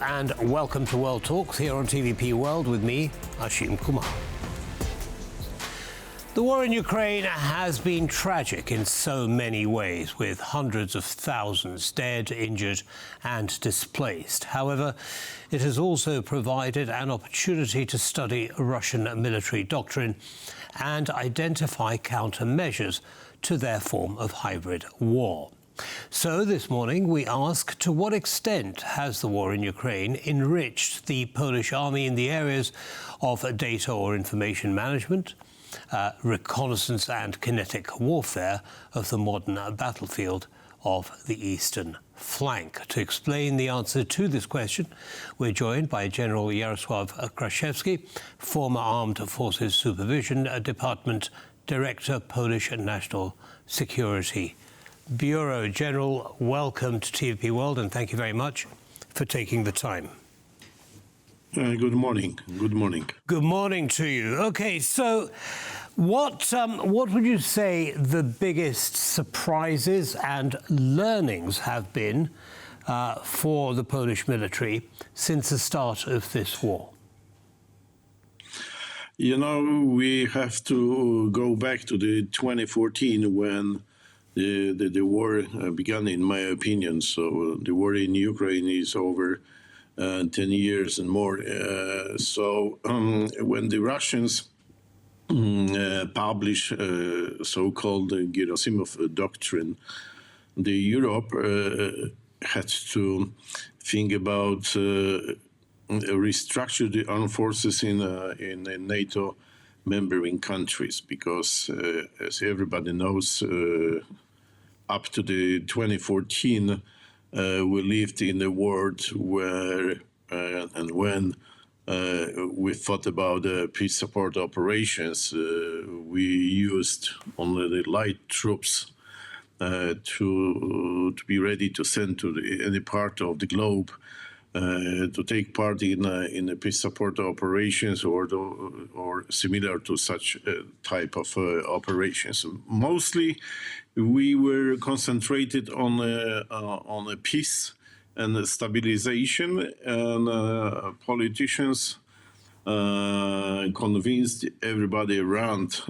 and welcome to World Talks here on TVP World with me, Ashim Kumar. The war in Ukraine has been tragic in so many ways, with hundreds of thousands dead, injured and displaced. However, it has also provided an opportunity to study Russian military doctrine and identify countermeasures to their form of hybrid war. So this morning we ask, to what extent has the war in Ukraine enriched the Polish army in the areas of data or information management, reconnaissance and kinetic warfare of the modern battlefield of the eastern flank? To explain the answer to this question, we're joined by General Jarosław Kraszewski, former Armed Forces Supervision Department Director, Polish National Security Bureau. General, welcome to TVP World and thank you very much for taking the time. Good morning. Good morning. Good morning to you. Okay, so what would you say the biggest surprises and learnings have been for the Polish military since the start of this war? You know, we have to go back to the 2014 when the war began, in my opinion. So the war in Ukraine is over 10 years and more. So when the Russians published so-called Gerasimov doctrine, the Europe had to think about restructure the armed forces in NATO membering countries, because as everybody knows, up to the 2014, we lived in a world where and when we thought about peace support operations, we used only the light troops to be ready to send to any part of the globe to take part in the peace support operations or similar to such type of operations. Mostly, we were concentrated on a peace and stabilization, and politicians convinced everybody around,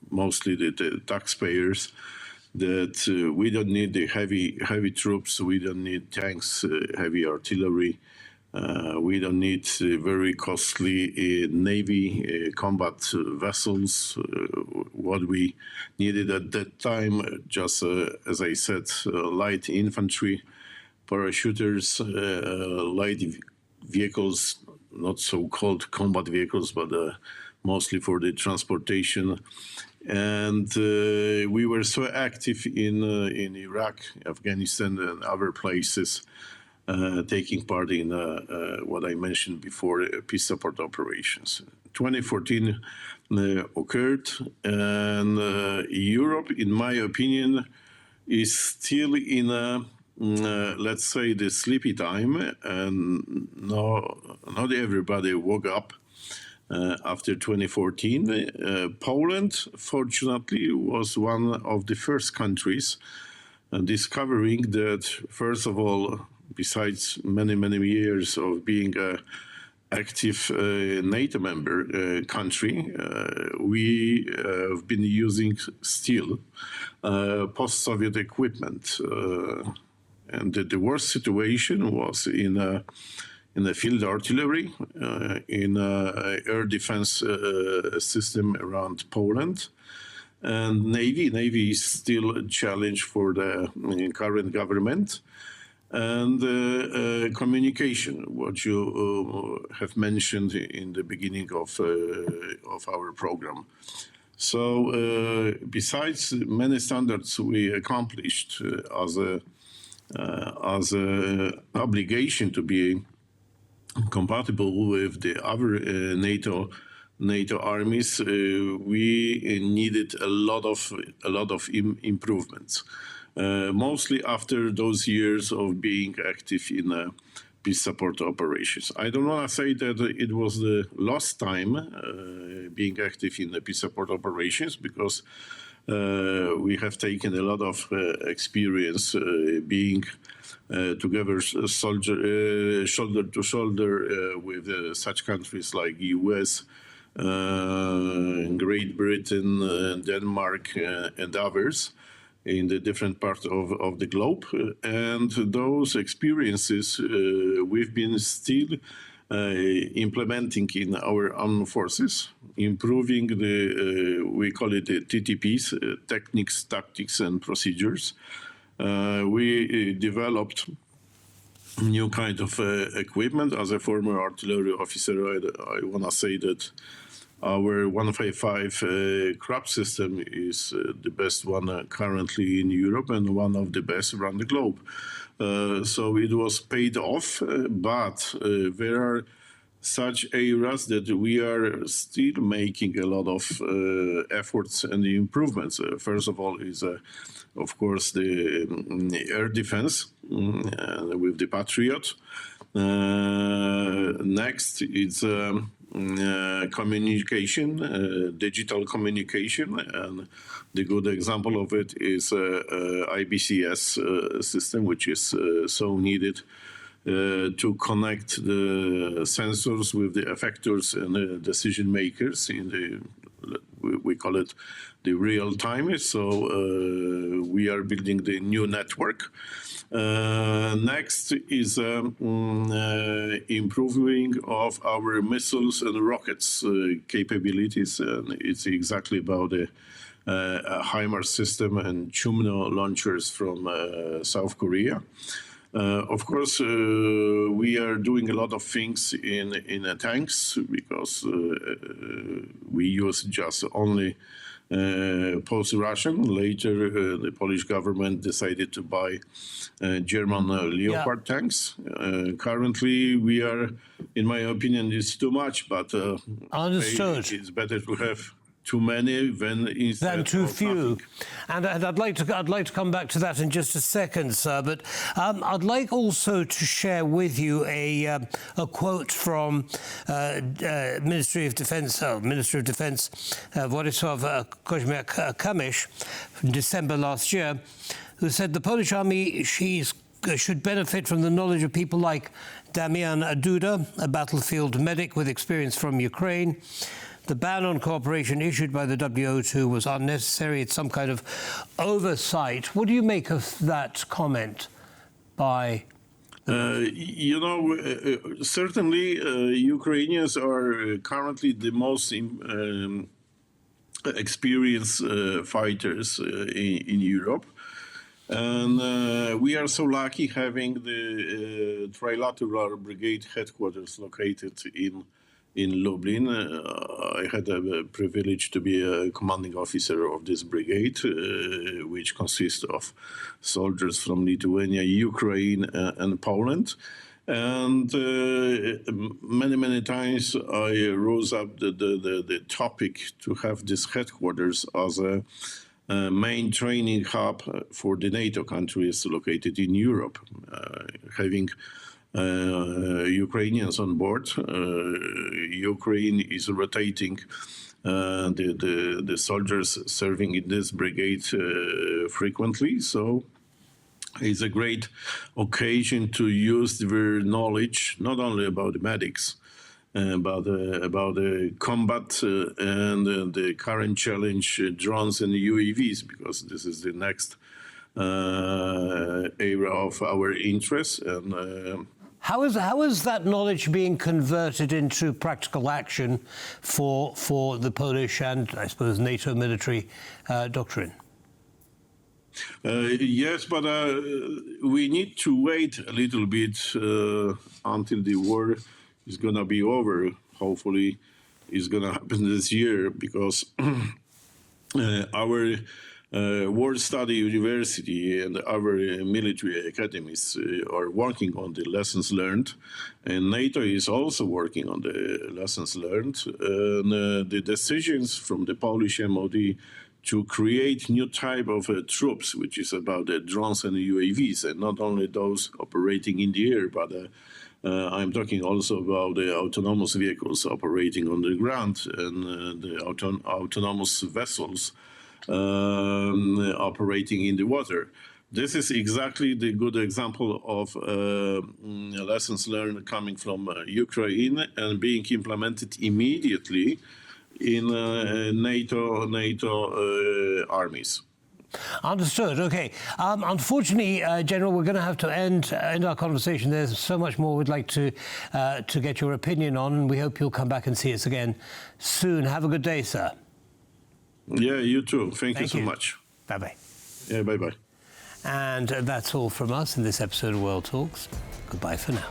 mostly the taxpayers, that we don't need the heavy troops, we don't need tanks, heavy artillery, we don't need very costly navy combat vessels. What we needed at that time, just as I said, light infantry, parachuters, light vehicles, not so-called combat vehicles, but mostly for the transportation. And we were so active in Iraq, Afghanistan, and other places, taking part in what I mentioned before, peace support operations. 2014 occurred, and Europe, in my opinion, is still in a, let's say, the sleepy time, and not everybody woke up. After 2014, Poland, fortunately, was one of the first countries discovering that, first of all, besides many, many years of being an active NATO member country, we have been using still post-Soviet equipment. And the worst situation was in the field artillery, in air defense system around Poland. And Navy is still a challenge for the current government. And communication, what you have mentioned in the beginning of our program. So besides many standards we accomplished as a obligation to be compatible with the other NATO armies, we needed a lot of improvements. Mostly after those years of being active in peace support operations. I don't want to say that it was the last time being active in the peace support operations, because we have taken a lot of experience being together, shoulder to shoulder with such countries like US, Great Britain, Denmark, and others in the different parts of the globe. And those experiences we've been still implementing in our armed forces, improving we call it the TTPs, techniques, tactics, and procedures. We developed new kind of equipment. As a former artillery officer, I want to say that our 155 crab system is the best one currently in Europe and one of the best around the globe. So it was paid off, but there are such areas that we are still making a lot of efforts and improvements. First of all is, of course, the air defense with the Patriot. Next, it's communication, digital communication, and the good example of it is IBCS system, which is so needed to connect the sensors with the effectors and the decision makers in the, we call it the real time. So we are building the new network. Next is improving of our missiles and rockets capabilities, and it's exactly about the HIMARS system and Chumno launchers from South Korea. Of course, we are doing a lot of things in tanks because we use just only post-Russian. Later, the Polish government decided to buy German Leopard tanks. Currently, we are, in my opinion, it's too much, but understood. It's better to have too many than too few. Nothing. And I'd like to come back to that in just a second, sir. But I'd like also to share with you a quote from Ministry of Defense Władysław Kosiniak-Kamysz from December last year, who said the Polish army should benefit from the knowledge of people like Damian Duda, a battlefield medic with experience from Ukraine. The ban on cooperation issued by the WO2 was unnecessary. It's some kind of oversight. What do you make of that comment by? Certainly Ukrainians are currently the most experienced fighters in Europe. And we are so lucky having the trilateral brigade headquarters located in Lublin. I had a privilege to be a commanding officer of this brigade, which consists of soldiers from Lithuania, Ukraine, and Poland. And many times I rose up the topic to have this headquarters as a main training hub for the NATO countries located in Europe, having Ukrainians on board. Ukraine is rotating the soldiers serving in this brigade frequently, so it's a great occasion to use their knowledge not only about the medics, but about the combat and the current challenge, drones and UAVs, because this is the next area of our interest. And How is that knowledge being converted into practical action for the Polish and, I suppose, NATO military doctrine? Yes, but we need to wait a little bit until the war is going to be over. Hopefully, it's going to happen this year, because our War Study University and our military academies are working on the lessons learned, and NATO is also working on the lessons learned. And the decisions from the Polish MOD to create new type of troops, which is about the drones and the UAVs, and not only those operating in the air, but I'm talking also about the autonomous vehicles operating on the ground and the autonomous vessels operating in the water. This is exactly the good example of lessons learned coming from Ukraine and being implemented immediately in NATO armies. Understood. Okay. Unfortunately, General, we're going to have to end our conversation. There's so much more we'd like to get your opinion on, and we hope you'll come back and see us again soon. Have a good day, sir. Yeah, you too. Thank you so much. Bye-bye. Yeah, bye-bye. And that's all from us in this episode of World Talks. Goodbye for now.